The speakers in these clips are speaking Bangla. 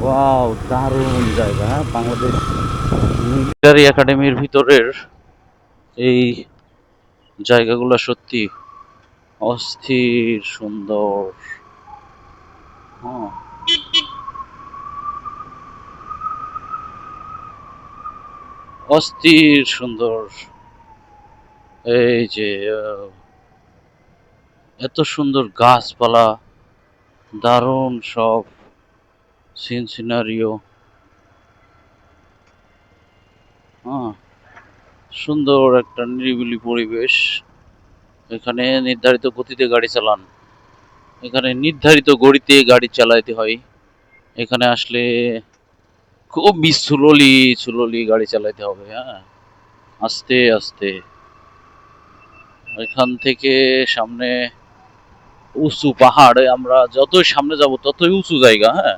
ওয়াও, দারুণ জায়গা। হ্যাঁ, বাংলাদেশ মিলিটারি একাডেমির ভিতরের এই জায়গাগুলো সত্যি অস্থির সুন্দর। হ্যাঁ, অস্থির সুন্দর। এই যে এত সুন্দর গাছপালা, দারুণ সব সিনারিও। হ্যাঁ, সুন্দর একটা নিরিবিলি পরিবেশ। এখানে নির্ধারিত গতিতে গাড়ি চালান, এখানে নির্ধারিত গতিতে গাড়ি চালাইতে হয়। এখানে আসলে খুবই স্লোলি স্লোলি গাড়ি চালাইতে হবে। হ্যাঁ, আস্তে আস্তে। এখান থেকে সামনে উঁচু পাহাড়, আমরা যতই সামনে যাব ততই উঁচু জায়গা। হ্যাঁ,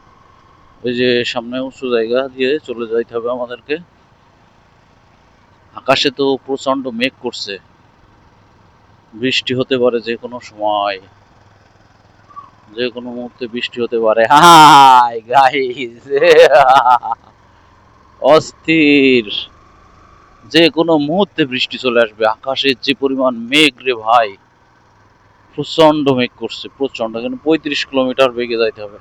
ওই যে সামনে উঁচু জায়গা দিয়ে চলে যাইতে হবে আমাদেরকে। আকাশে তো প্রচন্ড মেঘ করছে, বৃষ্টি হতে পারে যে কোনো সময়, যে কোনো মুহূর্তে বৃষ্টি হতে পারে। হাই গাইস, অস্থির, যে কোনো মুহূর্তে বৃষ্টি চলে আসবে। আকাশের যে পরিমাণ মেঘ রে ভাই, প্রচন্ড মেঘ করছে, প্রচন্ড। এখানে 35 কিলোমিটার বেগে যাইতে হবে।